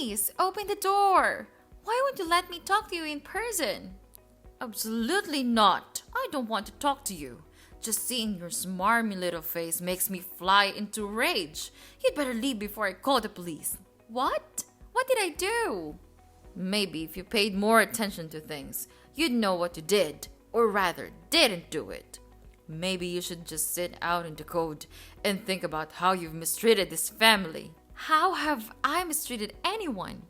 Please, open the door. Why won't you let me talk to you in person? Absolutely not. I don't want to talk to you. Just seeing your smarmy little face makes me fly into rage. You'd better leave before I call the police. What? What did I do? Maybe if you paid more attention to things, you'd know what you did, or rather, didn't do it. Maybe you should just sit out in the cold and think about how you've mistreated this family. How have I mistreated anyone?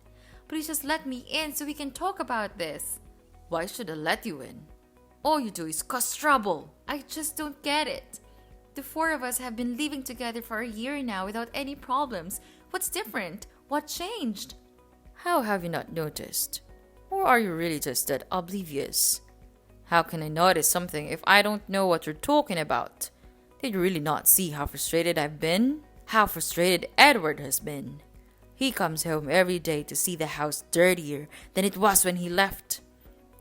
Please just let me in so we can talk about this. Why should I let you in? All you do is cause trouble. I just don't get it. The four of us have been living together for a year now without any problems. What's different? What changed? How have you not noticed? Or are you really just that oblivious? How can I notice something if I don't know what you're talking about? Did you really not see how frustrated I've been? How frustrated Edward has been? He comes home every day to see the house dirtier than it was when he left.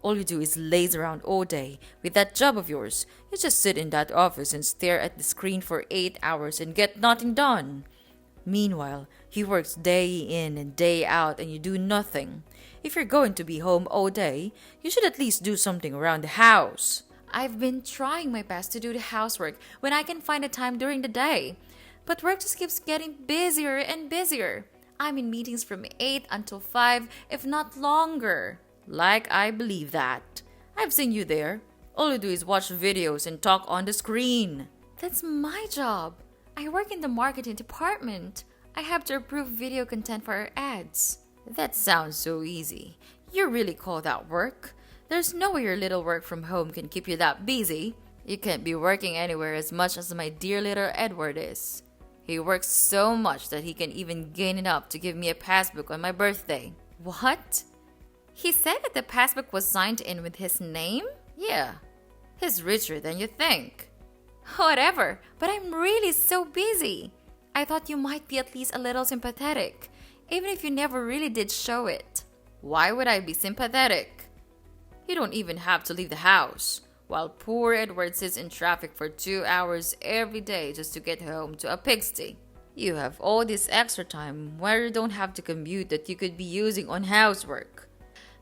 All you do is laze around all day with that job of yours. You just sit in that office and stare at the screen for 8 hours and get nothing done. Meanwhile, he works day in and day out and you do nothing. If you're going to be home all day, you should at least do something around the house. I've been trying my best to do the housework when I can find the time during the day. But work just keeps getting busier and busier. I'm in meetings from 8 until 5, if not longer. Like I believe that. I've seen you there. All you do is watch videos and talk on the screen. That's my job. I work in the marketing department. I have to approve video content for our ads. That sounds so easy. You really call that work? There's no way your little work from home can keep you that busy. You can't be working anywhere as much as my dear little Edward is. He works so much that he can even gain enough to give me a passbook on my birthday. What? He said that the passbook was signed in with his name? Yeah. He's richer than you think. Whatever, but I'm really so busy. I thought you might be at least a little sympathetic, even if you never really did show it. Why would I be sympathetic? You don't even have to leave the house, while poor Edward sits in traffic for 2 hours every day just to get home to a pigsty. You have all this extra time where you don't have to commute that you could be using on housework.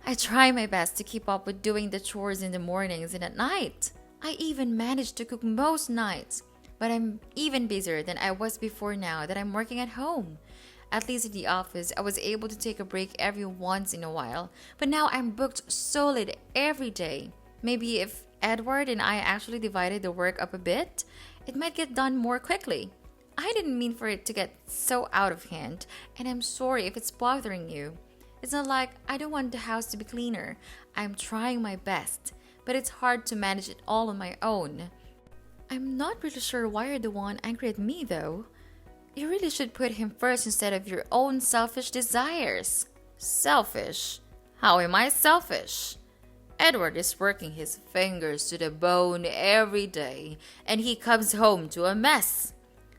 I try my best to keep up with doing the chores in the mornings and at night. I even manage to cook most nights, but I'm even busier than I was before now that I'm working at home. At least in the office, I was able to take a break every once in a while, but now I'm booked solid every day. Maybe if Edward and I actually divided the work up a bit, it might get done more quickly. I didn't mean for it to get so out of hand, and I'm sorry if it's bothering you. It's not like I don't want the house to be cleaner. I'm trying my best, but it's hard to manage it all on my own. I'm not really sure why you're the one angry at me, though. You really should put him first instead of your own selfish desires. Selfish? How am I selfish? Edward is working his fingers to the bone every day, and he comes home to a mess.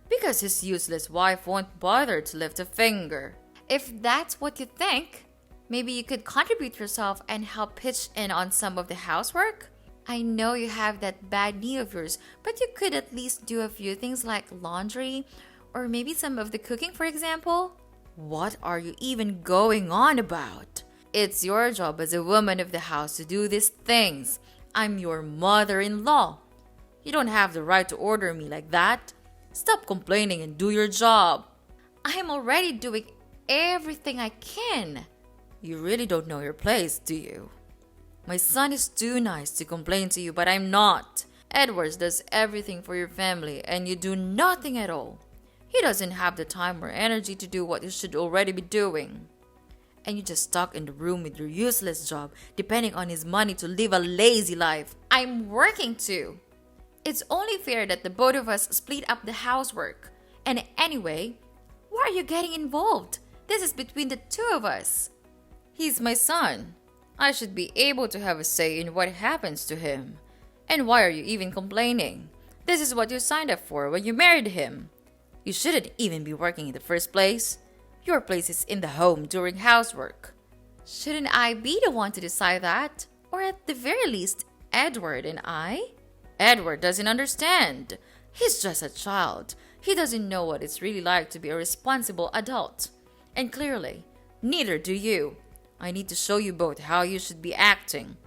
Because his useless wife won't bother to lift a finger. If that's what you think, maybe you could contribute yourself and help pitch in on some of the housework? I know you have that bad knee of yours, but you could at least do a few things like laundry, or maybe some of the cooking, for example. What are you even going on about? It's your job as a woman of the house to do these things. I'm your mother-in-law. You don't have the right to order me like that. Stop complaining and do your job. I am already doing everything I can. You really don't know your place, do you? My son is too nice to complain to you, but I'm not. Edwards does everything for your family, and you do nothing at all. He doesn't have the time or energy to do what he should already be doing. And you just stuck in the room with your useless job, depending on his money to live a lazy life. I'm working too. It's only fair that the both of us split up the housework. And anyway, why are you getting involved? This is between the two of us. He's my son. I should be able to have a say in what happens to him. And why are you even complaining? This is what you signed up for when you married him. You shouldn't even be working in the first place. Your place is in the home during housework. Shouldn't I be the one to decide that? Or at the very least, Edward and I? Edward doesn't understand. He's just a child. He doesn't know what it's really like to be a responsible adult. And clearly, Neither do you. I need to show you both how you should be acting.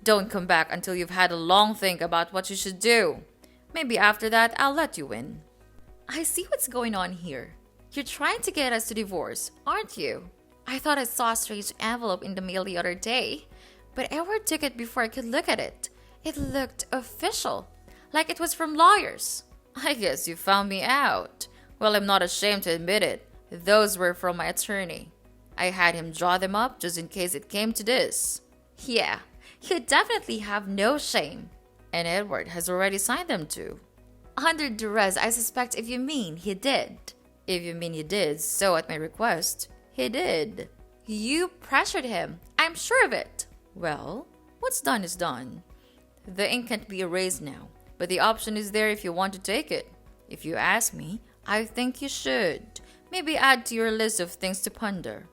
Don't come back until you've had a long think about what you should do. Maybe after that, I'll let you in. I see what's going on here. You're trying to get us to divorce, aren't you? I thought I saw a strange envelope in the mail the other day, but Edward took it before I could look at it. It looked official, like it was from lawyers. I guess you found me out. Well, I'm not ashamed to admit it. Those were from my attorney. I had him draw them up just in case it came to this. Yeah, you definitely have no shame. And Edward has already signed them too. Under duress, I suspect if you mean he did. If you mean he did, so at my request, he did. You pressured him. I'm sure of it. Well, what's done is done. The ink can't be erased now, but the option is there if you want to take it. If you ask me, I think you should. Maybe add to your list of things to ponder.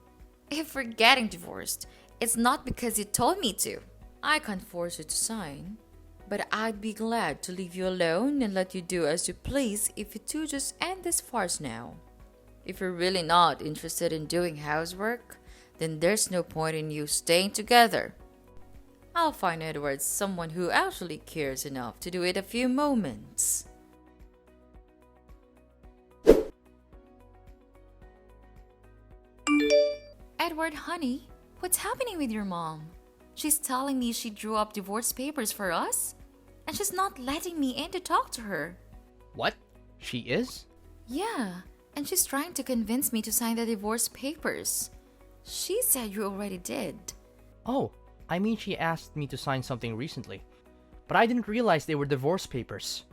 If we're getting divorced, it's not because you told me to. I can't force you to sign, but I'd be glad to leave you alone and let you do as you please if you two just end this farce now. If you're really not interested in doing housework, then there's no point in you staying together. I'll find Edward someone who actually cares enough to do it a few moments. Edward, honey, what's happening with your mom? She's telling me she drew up divorce papers for us, and she's not letting me in to talk to her. What? She is? Yeah, and she's trying to convince me to sign the divorce papers. She said you already did. Oh, I mean she asked me to sign something recently, but I didn't realize they were divorce papers.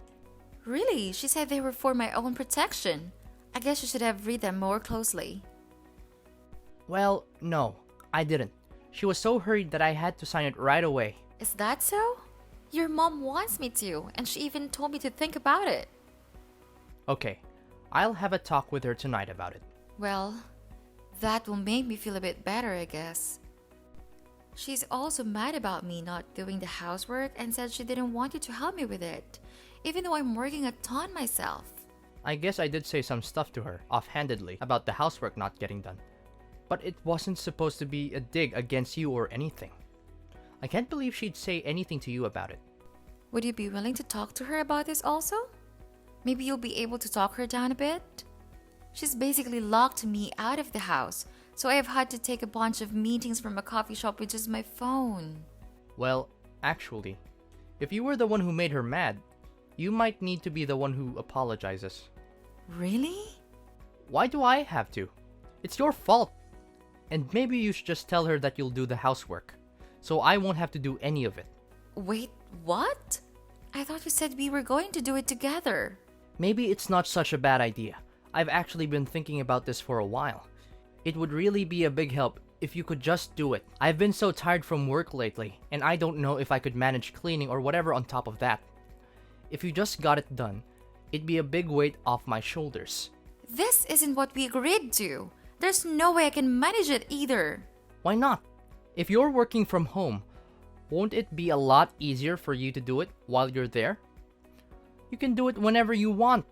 Really? She said they were for my own protection. I guess you should have read them more closely. Well, no, I didn't. She was so hurried that I had to sign it right away. Is that so? Your mom wants me to, and she even told me to think about it. Okay, I'll have a talk with her tonight about it. Well, that will make me feel a bit better, I guess. She's also mad about me not doing the housework and said she didn't want you to help me with it, even though I'm working a ton myself. I guess I did say some stuff to her, offhandedly, about the housework not getting done. But it wasn't supposed to be a dig against you or anything. I can't believe she'd say anything to you about it. Would you be willing to talk to her about this also? Maybe you'll be able to talk her down a bit? She's basically locked me out of the house, so I've had to take a bunch of meetings from a coffee shop with just my phone. Well, actually, if you were the one who made her mad, you might need to be the one who apologizes. Really? Why do I have to? It's your fault. And maybe you should just tell her that you'll do the housework, so I won't have to do any of it. Wait, what? I thought you said we were going to do it together. Maybe it's not such a bad idea. I've actually been thinking about this for a while. It would really be a big help if you could just do it. I've been so tired from work lately, and I don't know if I could manage cleaning or whatever on top of that. If you just got it done, it'd be a big weight off my shoulders. This isn't what we agreed to. There's no way I can manage it either. Why not? If you're working from home, won't it be a lot easier for you to do it while you're there? You can do it whenever you want.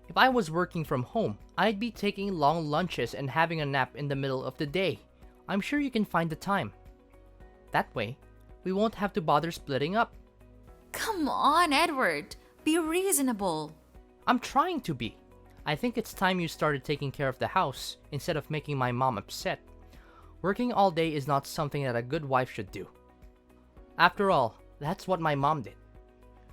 If I was working from home, I'd be taking long lunches and having a nap in the middle of the day. I'm sure you can find the time. That way, we won't have to bother splitting up. Come on, Edward. Be reasonable. I'm trying to be. I think it's time you started taking care of the house instead of making my mom upset. Working all day is not something that a good wife should do. After all, that's what my mom did.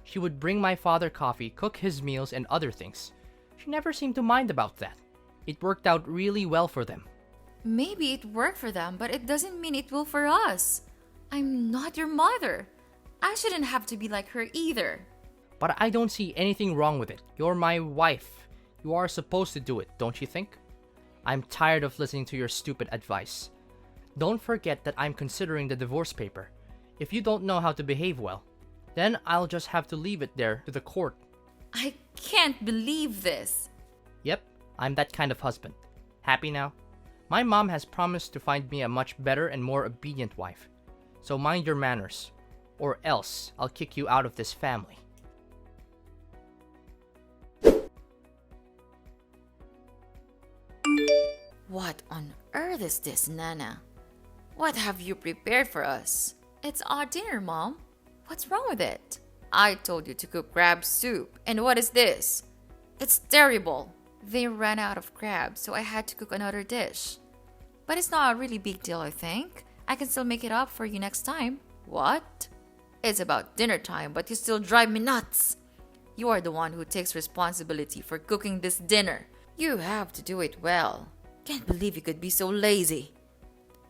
She would bring my father coffee, cook his meals, and other things. She never seemed to mind about that. It worked out really well for them. Maybe it worked for them, but it doesn't mean it will for us. I'm not your mother. I shouldn't have to be like her either. But I don't see anything wrong with it. You're my wife. You are supposed to do it, don't you think? I'm tired of listening to your stupid advice. Don't forget that I'm considering the divorce paper. If you don't know how to behave well, then I'll just have to leave it there to the court. I can't believe this. Yep, I'm that kind of husband. Happy now? My mom has promised to find me a much better and more obedient wife. So mind your manners, or else I'll kick you out of this family. What on earth earth is this, Nana? What have you prepared for us? It's our dinner, Mom. What's wrong with it? I told you to cook crab soup, and what is this? It's terrible. They ran out of crabs, so I had to cook another dish. But it's not a really big deal, I think. I can still make it up for you next time. What? It's about dinner time, but you still drive me nuts. You are the one who takes responsibility for cooking this dinner. You have to do it well. Can't believe you could be so lazy.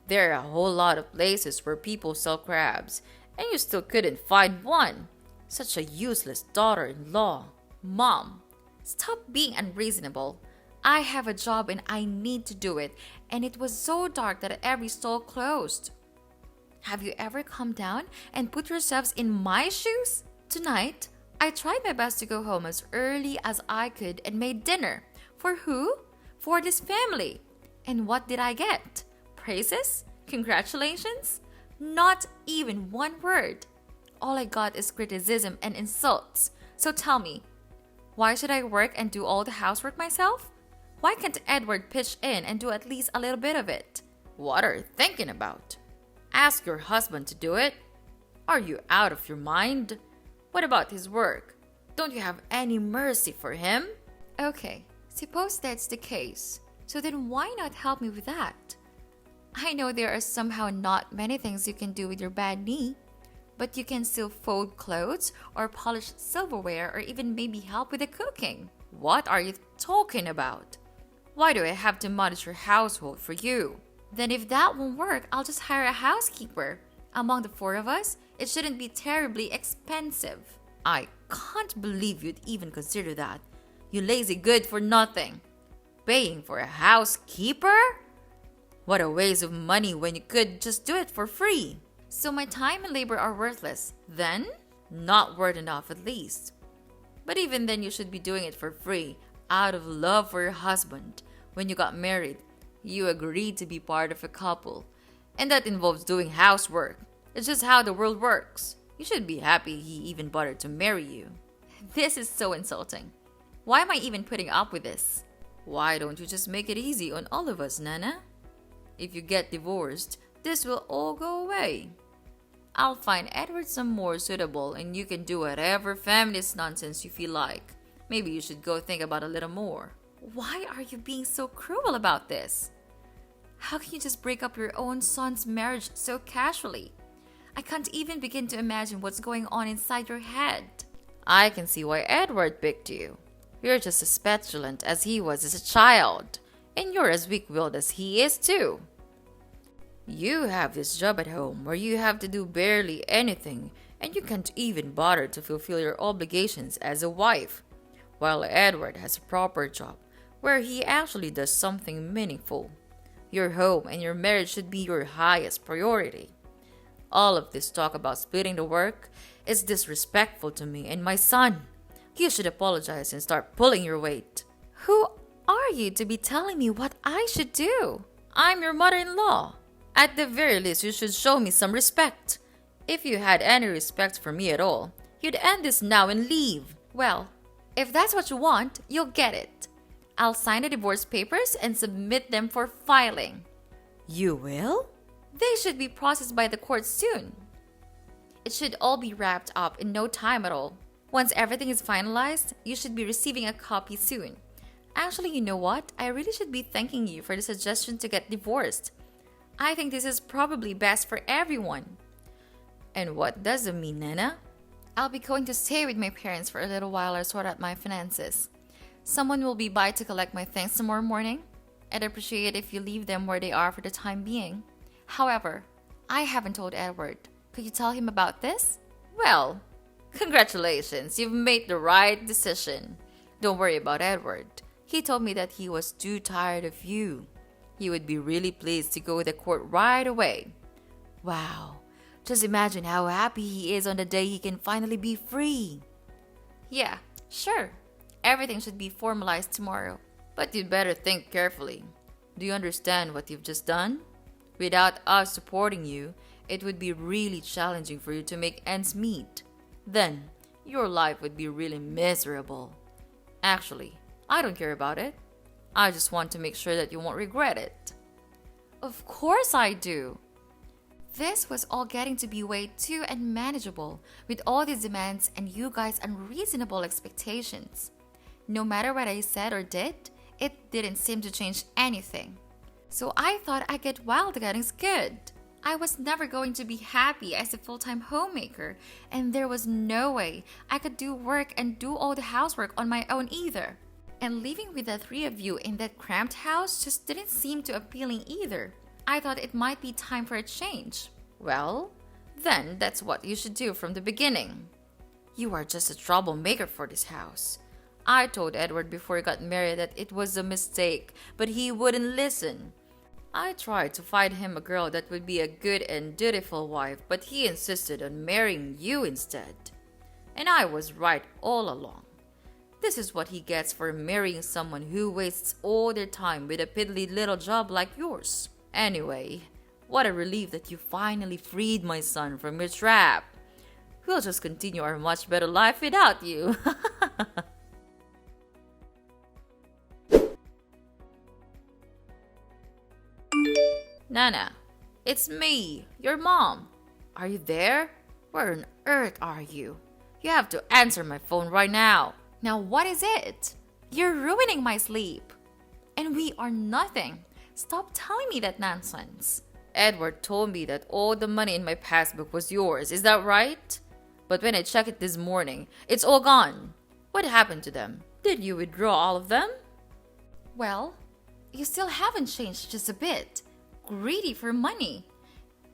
There are a whole lot of places where people sell crabs, and you still couldn't find one. Such a useless daughter-in-law. Mom, stop being unreasonable. I have a job and I need to do it, and it was so dark that every stall closed. Have you ever come down and put yourselves in my shoes? Tonight, I tried my best to go home as early as I could and made dinner. For who? For this family. And what did I get? Praises? Congratulations? Not even one word. All I got is criticism and insults. So tell me, why should I work and do all the housework myself? Why can't Edward pitch in and do at least a little bit of it? What are you thinking about? Ask your husband to do it. Are you out of your mind? What about his work? Don't you have any mercy for him? Okay, suppose that's the case. So then why not help me with that? I know there are somehow not many things you can do with your bad knee, but you can still fold clothes or polish silverware or even maybe help with the cooking. What are you talking about? Why do I have to manage your household for you? Then if that won't work, I'll just hire a housekeeper. Among the four of us, it shouldn't be terribly expensive. I can't believe you'd even consider that. You lazy good for nothing. Paying for a housekeeper? What a waste of money when you could just do it for free. So my time and labor are worthless. Then? Not worth enough at least. But even then you should be doing it for free, out of love for your husband. When you got married, you agreed to be part of a couple. And that involves doing housework. It's just how the world works. You should be happy he even bothered to marry you. This is so insulting. Why am I even putting up with this? Why don't you just make it easy on all of us, Nana? If you get divorced, this will all go away. I'll find Edward some more suitable and you can do whatever feminist nonsense you feel like. Maybe you should go think about it a little more. Why are you being so cruel about this? How can you just break up your own son's marriage so casually? I can't even begin to imagine what's going on inside your head. I can see why Edward picked you. You're just as petulant as he was as a child. And you're as weak-willed as he is too. You have this job at home where you have to do barely anything and you can't even bother to fulfill your obligations as a wife. While Edward has a proper job where he actually does something meaningful. Your home and your marriage should be your highest priority. All of this talk about splitting the work is disrespectful to me and my son. You should apologize and start pulling your weight. Who are you to be telling me what I should do? I'm your mother-in-law. At the very least, you should show me some respect. If you had any respect for me at all, you'd end this now and leave. Well, if that's what you want, you'll get it. I'll sign the divorce papers and submit them for filing. You will? They should be processed by the court soon. It should all be wrapped up in no time at all. Once everything is finalized, you should be receiving a copy soon. Actually, you know what? I really should be thanking you for the suggestion to get divorced. I think this is probably best for everyone. And what does it mean, Nana? I'll be going to stay with my parents for a little while or sort out my finances. Someone will be by to collect my things tomorrow morning. I'd appreciate it if you leave them where they are for the time being. However, I haven't told Edward. Could you tell him about this? Well, congratulations, you've made the right decision. Don't worry about Edward. He told me that he was too tired of you. He would be really pleased to go to the court right away. Wow, just imagine how happy he is on the day he can finally be free. Yeah, sure. Everything should be formalized tomorrow. But you'd better think carefully. Do you understand what you've just done? Without us supporting you, it would be really challenging for you to make ends meet. Then, your life would be really miserable. Actually, I don't care about it. I just want to make sure that you won't regret it. Of course I do. This was all getting to be way too unmanageable with all these demands and you guys' unreasonable expectations. No matter what I said or did, it didn't seem to change anything. So I thought I'd get wild getting good. I was never going to be happy as a full-time homemaker, and there was no way I could do work and do all the housework on my own either. And living with the three of you in that cramped house just didn't seem too appealing either. I thought it might be time for a change. Well, then that's what you should do from the beginning. You are just a troublemaker for this house. I told Edward before he got married that it was a mistake, but he wouldn't listen. I tried to find him a girl that would be a good and dutiful wife, but he insisted on marrying you instead. And I was right all along. This is what he gets for marrying someone who wastes all their time with a piddly little job like yours. Anyway, what a relief that you finally freed my son from your trap. We'll just continue our much better life without you. Nana, it's me, your mom. Are you there? Where on earth are you? You have to answer my phone right now. Now what is it? You're ruining my sleep. And we are nothing. Stop telling me that nonsense. Edward told me that all the money in my passbook was yours. Is that right? But when I checked it this morning, it's all gone. What happened to them? Did you withdraw all of them? Well, you still haven't changed just a bit. Greedy for money.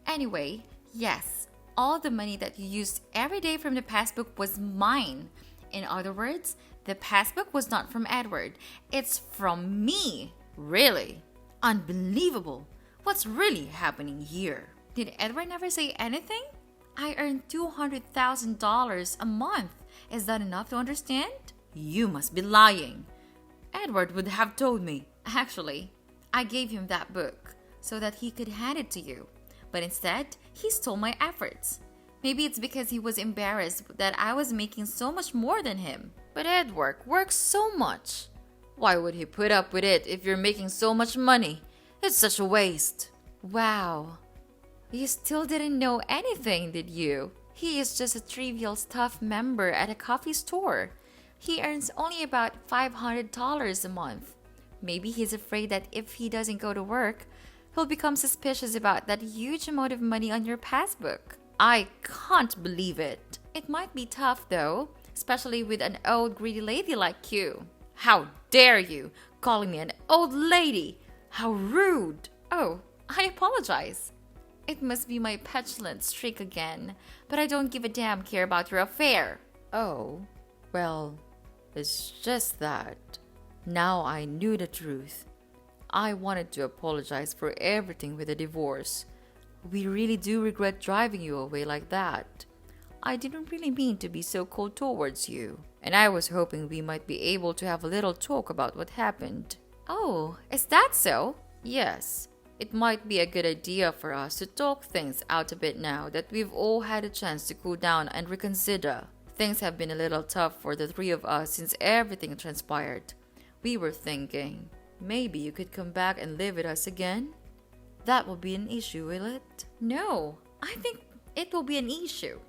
Anyway, yes, all the money that you used every day from the passbook was mine. In other words, the passbook was not from Edward. It's from me. Really? Unbelievable. What's really happening here? Did Edward never say anything? I earn $200,000 a month. Is that enough to understand? You must be lying. Edward would have told me. Actually, I gave him that book so that he could hand it to you. But instead, he stole my efforts. Maybe it's because he was embarrassed that I was making so much more than him. But Edward works so much. Why would he put up with it if you're making so much money? It's such a waste. Wow. You still didn't know anything, did you? He is just a trivial staff member at a coffee store. He earns only about $500 a month. Maybe he's afraid that if he doesn't go to work, he'll become suspicious about that huge amount of money on your passbook. I can't believe it. It might be tough though, especially with an old greedy lady like you. How dare you, calling me an old lady? How rude. Oh, I apologize. It must be my petulant streak again, but I don't give a damn care about your affair. Oh, well, it's just that. Now I knew the truth. I wanted to apologize for everything with the divorce. We really do regret driving you away like that. I didn't really mean to be so cold towards you, and I was hoping we might be able to have a little talk about what happened. Oh, is that so? Yes. It might be a good idea for us to talk things out a bit now that we've all had a chance to cool down and reconsider. Things have been a little tough for the three of us since everything transpired. We were thinking, maybe you could come back and live with us again? That will be an issue, will it? No, I think it will be an issue.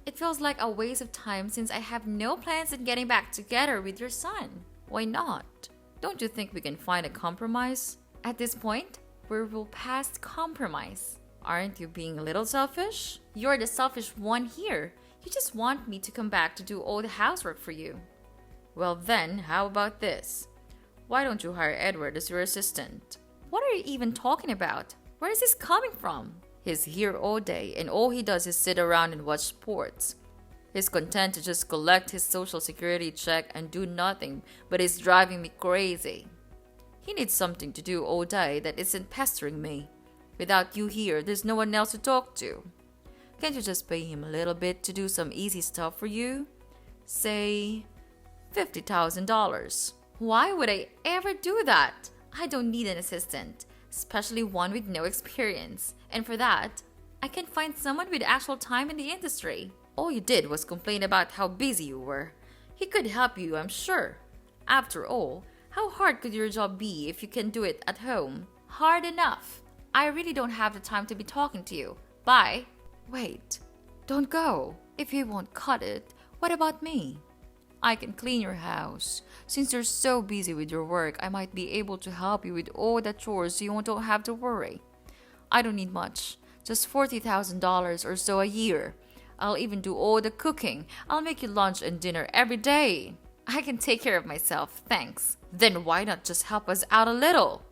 It feels like a waste of time since I have no plans in getting back together with your son. Why not? Don't you think we can find a compromise? At this point, we're past compromise. Aren't you being a little selfish? You're the selfish one here. You just want me to come back to do all the housework for you. Well then, how about this? Why don't you hire Edward as your assistant? What are you even talking about? Where is this coming from? He's here all day and all he does is sit around and watch sports. He's content to just collect his social security check and do nothing, but it's driving me crazy. He needs something to do all day that isn't pestering me. Without you here, there's no one else to talk to. Can't you just pay him a little bit to do some easy stuff for you? Say, $50,000. Why would I ever do that? I don't need an assistant, especially one with no experience. And for that, I can find someone with actual time in the industry. All you did was complain about how busy you were. He could help you, I'm sure. After all, how hard could your job be if you can do it at home? Hard enough. I really don't have the time to be talking to you. Bye. Wait, don't go. If you won't cut it, what about me? I can clean your house. Since you're so busy with your work, I might be able to help you with all the chores so you don't have to worry. I don't need much, just $40,000 or so a year. I'll even do all the cooking. I'll make you lunch and dinner every day. I can take care of myself, thanks. Then why not just help us out a little?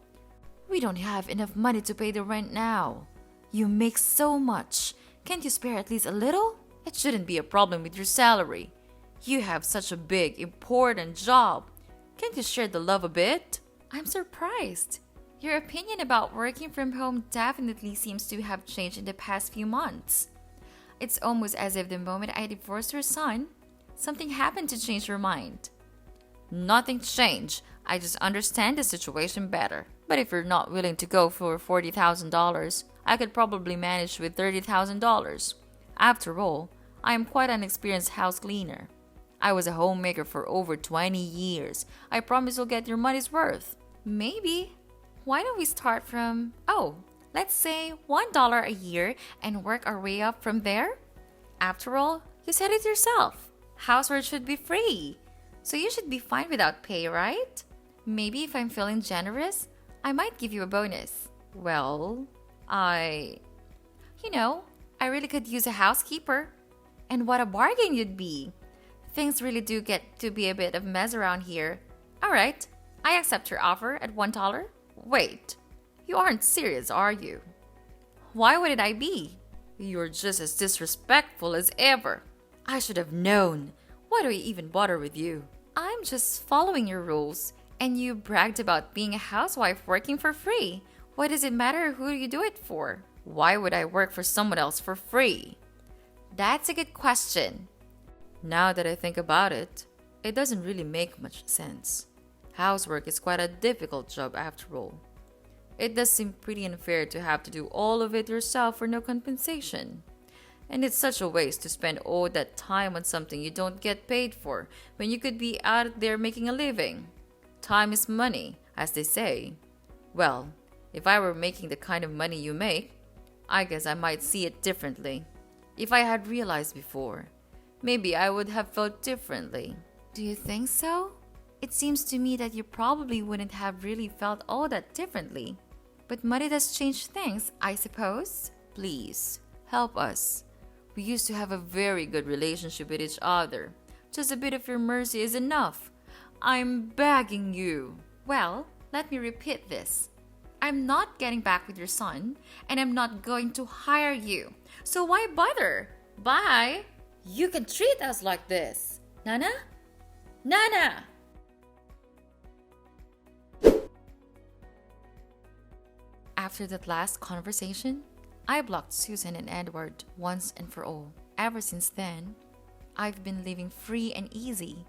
We don't have enough money to pay the rent now. You make so much. Can't you spare at least a little? It shouldn't be a problem with your salary. You have such a big, important job. Can't you share the love a bit? I'm surprised. Your opinion about working from home definitely seems to have changed in the past few months. It's almost as if the moment I divorced your son, something happened to change your mind. Nothing changed. I just understand the situation better. But if you're not willing to go for $40,000, I could probably manage with $30,000. After all, I am quite an experienced house cleaner. I was a homemaker for over 20 years. I promise you'll get your money's worth. Maybe. Why don't we start from, let's say $1 a year and work our way up from there? After all, you said it yourself. Housework should be free. So you should be fine without pay, right? Maybe if I'm feeling generous, I might give you a bonus. Well, I really could use a housekeeper. And what a bargain you'd be. Things really do get to be a bit of a mess around here. Alright, I accept your offer at $1. Wait, you aren't serious, are you? Why would I be? You're just as disrespectful as ever. I should have known. Why do I even bother with you? I'm just following your rules, and you bragged about being a housewife working for free. Why does it matter who you do it for? Why would I work for someone else for free? That's a good question. Now that I think about it, it doesn't really make much sense. Housework is quite a difficult job after all. It does seem pretty unfair to have to do all of it yourself for no compensation. And it's such a waste to spend all that time on something you don't get paid for when you could be out there making a living. Time is money, as they say. Well, if I were making the kind of money you make, I guess I might see it differently. If I had realized before, maybe I would have felt differently. Do you think so? It seems to me that you probably wouldn't have really felt all that differently. But money does change things, I suppose. Please, help us. We used to have a very good relationship with each other. Just a bit of your mercy is enough. I'm begging you. Well, let me repeat this. I'm not getting back with your son, and I'm not going to hire you. So why bother? Bye. You can treat us like this. Nana? Nana! After that last conversation, I blocked Susan and Edward once and for all. Ever since then, I've been living free and easy,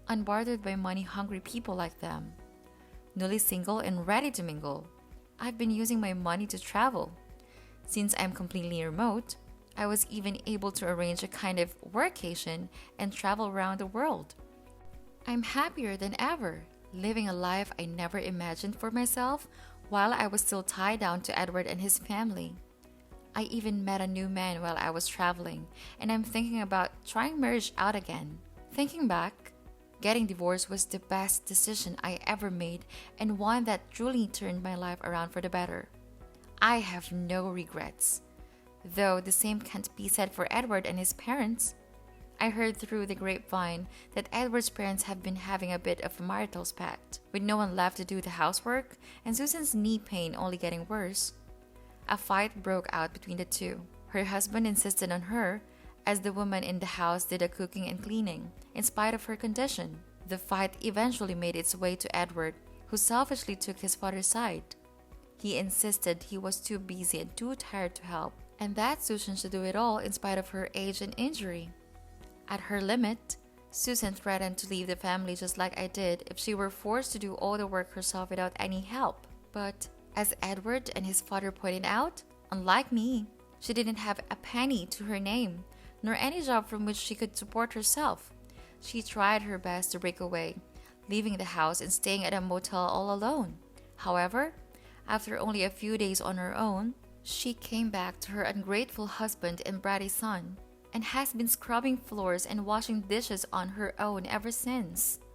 unbothered by money-hungry people like them. Newly single and ready to mingle, I've been using my money to travel. Since I'm completely remote, I was even able to arrange a kind of workation and travel around the world. I'm happier than ever, living a life I never imagined for myself while I was still tied down to Edward and his family. I even met a new man while I was traveling, and I'm thinking about trying marriage out again. Thinking back, getting divorced was the best decision I ever made and one that truly turned my life around for the better. I have no regrets. Though the same can't be said for Edward and his parents. I heard through the grapevine that Edward's parents have been having a bit of a marital spat, with no one left to do the housework and Susan's knee pain only getting worse. A fight broke out between the two. Her husband insisted on her, as the woman in the house did the cooking and cleaning, in spite of her condition. The fight eventually made its way to Edward, who selfishly took his father's side. He insisted he was too busy and too tired to help, and that Susan should do it all in spite of her age and injury. At her limit, Susan threatened to leave the family just like I did if she were forced to do all the work herself without any help. But as Edward and his father pointed out, unlike me, she didn't have a penny to her name, nor any job from which she could support herself. She tried her best to break away, leaving the house and staying at a motel all alone. However, After only a few days on her own, she came back to her ungrateful husband and bratty son, and has been scrubbing floors and washing dishes on her own ever since.